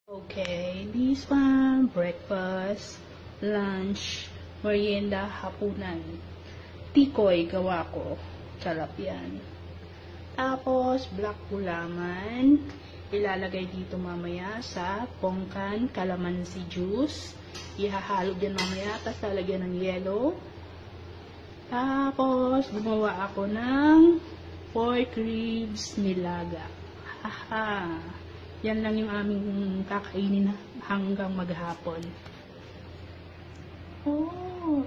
Okay, this one, breakfast, lunch, merienda, hapunan. Tikoy, gawa ko. Sarap yan. Tapos, black gulaman. Ilalagay dito mamaya sa pongkan, calamansi juice. Ihahalo din mamaya, tapos lalagyan ng yellow. Tapos, gumawa ako ng pork ribs nilaga. Haha! Yan lang yung aming kakainin hanggang maghapon. Oh!